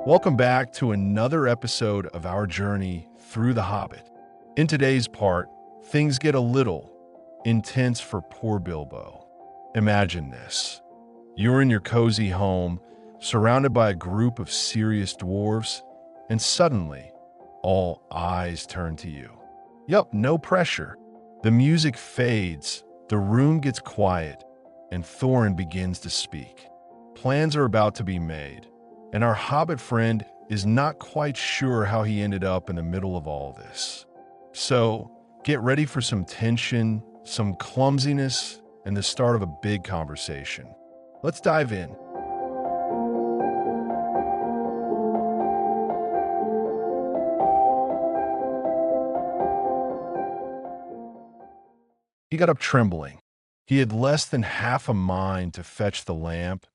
Welcome back to another episode of our journey through The Hobbit. In today's part, things get a little intense for poor Bilbo. Imagine this. You're in your cozy home, surrounded by a group of serious dwarves, and suddenly, all eyes turn to you. Yup, no pressure. The music fades, the room gets quiet, and Thorin begins to speak. Plans are about to be made, and our Hobbit friend is not quite sure how he ended up in the middle of all this. So, get ready for some tension, some clumsiness, and the start of a big conversation. Let's dive in. He got up trembling. He had less than half a mind to fetch the lamp,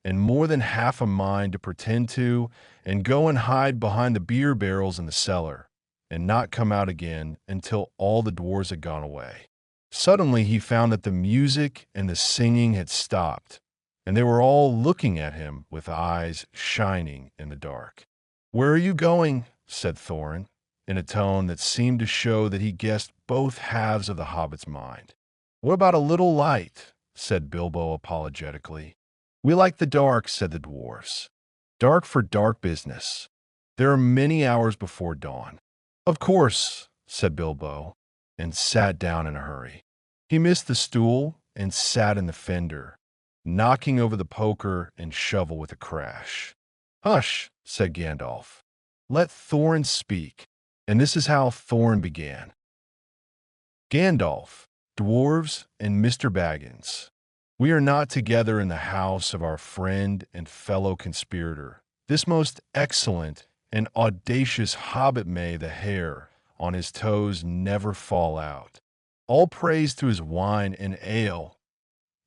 and more than half a mind to pretend to and go and hide behind the beer barrels in the cellar, and not come out again until all the dwarves had gone away. Suddenly he found that the music and the singing had stopped, and they were all looking at him with eyes shining in the dark. "Where are you going?" said Thorin, in a tone that seemed to show that he guessed both halves of the hobbit's mind. "What about a little light?" said Bilbo apologetically. "We like the dark," said the dwarfs. "Dark for dark business. There are many hours before dawn." "Of course," said Bilbo, and sat down in a hurry. He missed the stool and sat in the fender, knocking over the poker and shovel with a crash. "Hush," said Gandalf. "Let Thorin speak." And this is how Thorin began. "Gandalf, dwarves, and Mr. Baggins, we are not together in the house of our friend and fellow conspirator, this most excellent and audacious hobbit. May the hair on his toes never fall out. All praise to his wine and ale."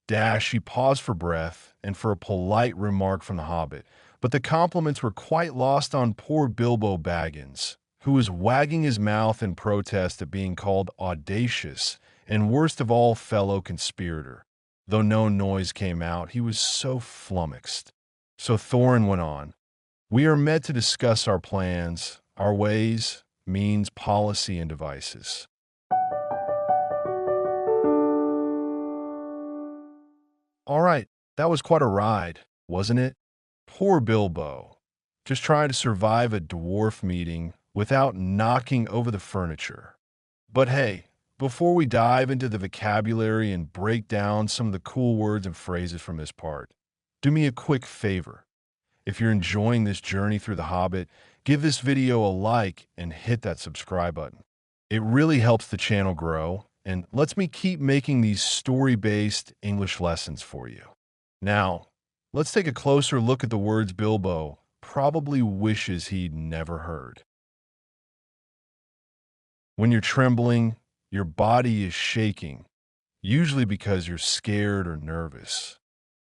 He paused for breath and for a polite remark from the hobbit, but the compliments were quite lost on poor Bilbo Baggins, who was wagging his mouth in protest at being called audacious and, worst of all, fellow conspirator. Though no noise came out, he was so flummoxed. So Thorin went on. "We are met to discuss our plans, our ways, means, policy, and devices." All right, that was quite a ride, wasn't it? Poor Bilbo, just trying to survive a dwarf meeting without knocking over the furniture. But hey, before we dive into the vocabulary and break down some of the cool words and phrases from this part, do me a quick favor. If you're enjoying this journey through The Hobbit, give this video a like and hit that subscribe button. It really helps the channel grow and lets me keep making these story-based English lessons for you. Now, let's take a closer look at the words Bilbo probably wishes he'd never heard. When you're trembling, your body is shaking, usually because you're scared or nervous.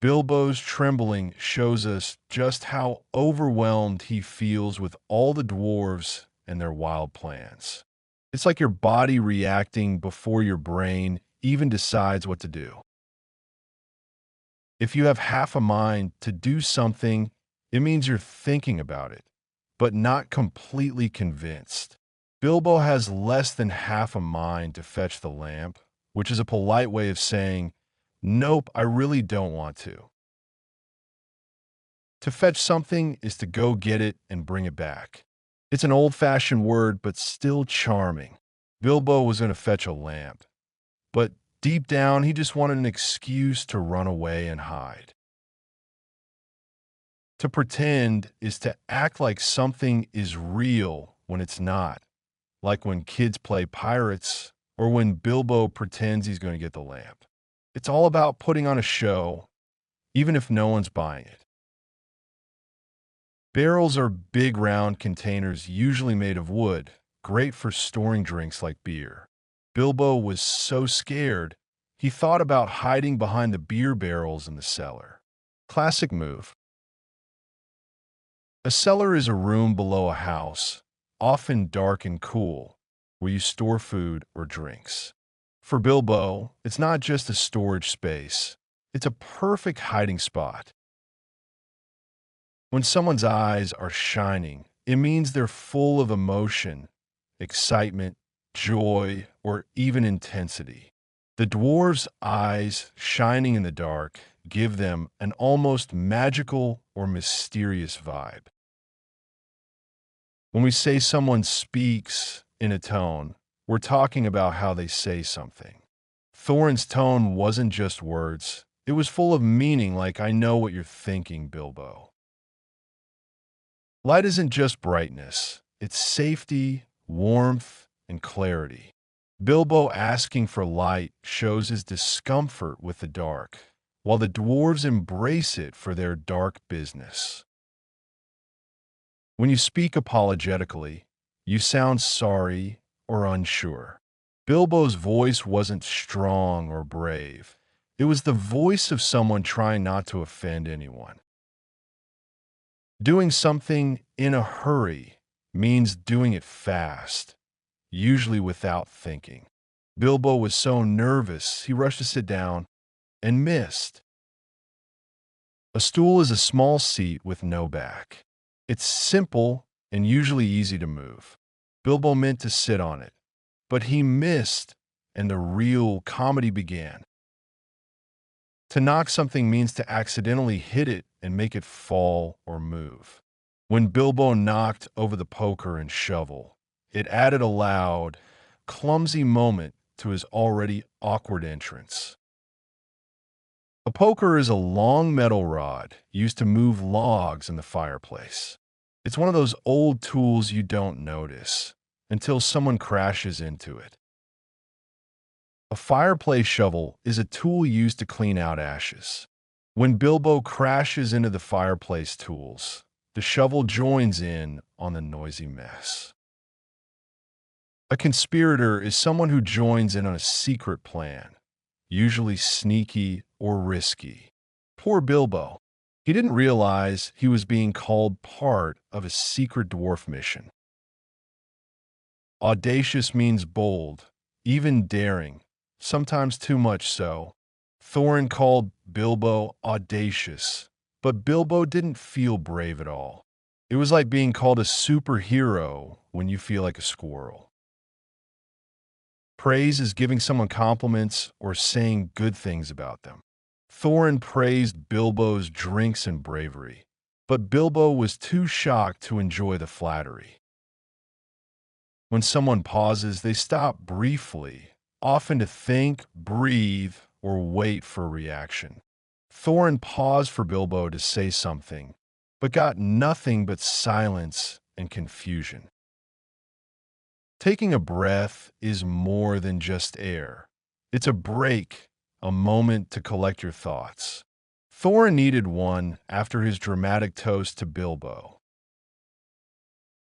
Bilbo's trembling shows us just how overwhelmed he feels with all the dwarves and their wild plans. It's like your body reacting before your brain even decides what to do. If you have half a mind to do something, it means you're thinking about it, but not completely convinced. Bilbo has less than half a mind to fetch the lamp, which is a polite way of saying, "Nope, I really don't want to." To fetch something is to go get it and bring it back. It's an old-fashioned word, but still charming. Bilbo was going to fetch a lamp, but deep down, he just wanted an excuse to run away and hide. To pretend is to act like something is real when it's not, like when kids play pirates or when Bilbo pretends he's going to get the lamp. It's all about putting on a show, even if no one's buying it. Barrels are big round containers usually made of wood, great for storing drinks like beer. Bilbo was so scared, he thought about hiding behind the beer barrels in the cellar. Classic move. A cellar is a room below a house, often dark and cool, where you store food or drinks. For Bilbo, it's not just a storage space. It's a perfect hiding spot. When someone's eyes are shining, it means they're full of emotion, excitement, joy, or even intensity. The dwarves' eyes shining in the dark give them an almost magical or mysterious vibe. When we say someone speaks in a tone, we're talking about how they say something. Thorin's tone wasn't just words, it was full of meaning, like, "I know what you're thinking, Bilbo." Light isn't just brightness, it's safety, warmth, and clarity. Bilbo asking for light shows his discomfort with the dark, while the dwarves embrace it for their dark business. When you speak apologetically, you sound sorry or unsure. Bilbo's voice wasn't strong or brave. It was the voice of someone trying not to offend anyone. Doing something in a hurry means doing it fast, usually without thinking. Bilbo was so nervous, he rushed to sit down and missed. A stool is a small seat with no back. It's simple and usually easy to move. Bilbo meant to sit on it, but he missed, and the real comedy began. To knock something means to accidentally hit it and make it fall or move. When Bilbo knocked over the poker and shovel, it added a loud, clumsy moment to his already awkward entrance. A poker is a long metal rod used to move logs in the fireplace. It's one of those old tools you don't notice until someone crashes into it. A fireplace shovel is a tool used to clean out ashes. When Bilbo crashes into the fireplace tools, the shovel joins in on the noisy mess. A conspirator is someone who joins in on a secret plan, usually sneaky or risky. Poor Bilbo. He didn't realize he was being called part of a secret dwarf mission. Audacious means bold, even daring, sometimes too much so. Thorin called Bilbo audacious, but Bilbo didn't feel brave at all. It was like being called a superhero when you feel like a squirrel. Praise is giving someone compliments or saying good things about them. Thorin praised Bilbo's drinks and bravery, but Bilbo was too shocked to enjoy the flattery. When someone pauses, they stop briefly, often to think, breathe, or wait for a reaction. Thorin paused for Bilbo to say something, but got nothing but silence and confusion. Taking a breath is more than just air. It's a break, a moment to collect your thoughts. Thorin needed one after his dramatic toast to Bilbo.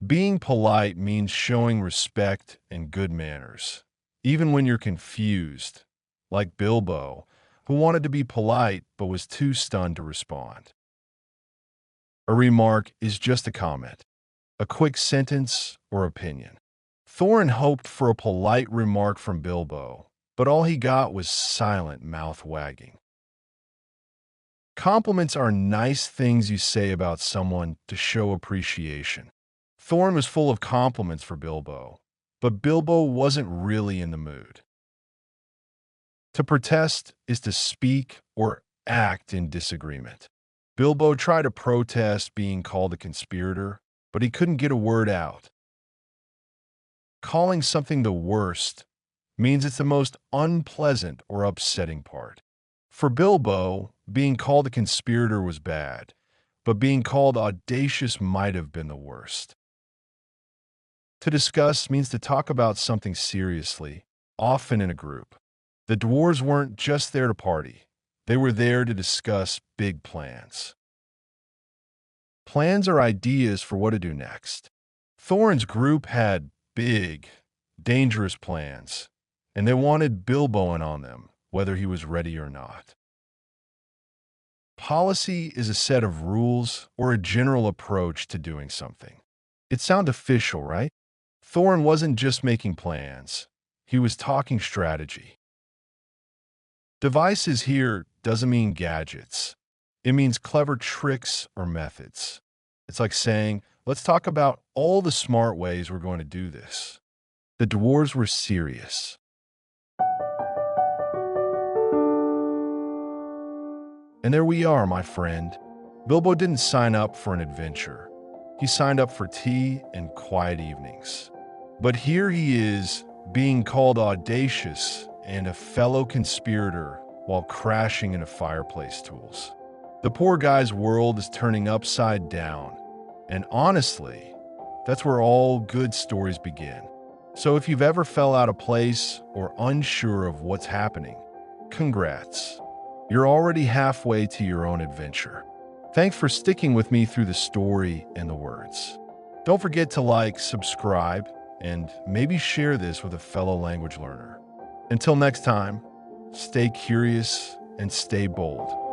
Being polite means showing respect and good manners, even when you're confused, like Bilbo, who wanted to be polite but was too stunned to respond. A remark is just a comment, a quick sentence or opinion. Thorin hoped for a polite remark from Bilbo, but all he got was silent mouth wagging. Compliments are nice things you say about someone to show appreciation. Thorin was full of compliments for Bilbo, but Bilbo wasn't really in the mood. To protest is to speak or act in disagreement. Bilbo tried to protest being called a conspirator, but he couldn't get a word out. Calling something the worst means it's the most unpleasant or upsetting part. For Bilbo, being called a conspirator was bad, but being called audacious might have been the worst. To discuss means to talk about something seriously, often in a group. The dwarves weren't just there to party. They were there to discuss big plans. Plans are ideas for what to do next. Thorin's group had big, dangerous plans, and they wanted Bilbo in on them, whether he was ready or not. Policy is a set of rules or a general approach to doing something. It sounds official, right? Thorin wasn't just making plans. He was talking strategy. Devices here doesn't mean gadgets. It means clever tricks or methods. It's like saying, let's talk about all the smart ways we're going to do this. The dwarves were serious. And there we are, my friend. Bilbo didn't sign up for an adventure. He signed up for tea and quiet evenings. But here he is, being called audacious and a fellow conspirator while crashing into fireplace tools. The poor guy's world is turning upside down. And honestly, that's where all good stories begin. So if you've ever fell out of place or unsure of what's happening, congrats. You're already halfway to your own adventure. Thanks for sticking with me through the story and the words. Don't forget to like, subscribe, and maybe share this with a fellow language learner. Until next time, stay curious and stay bold.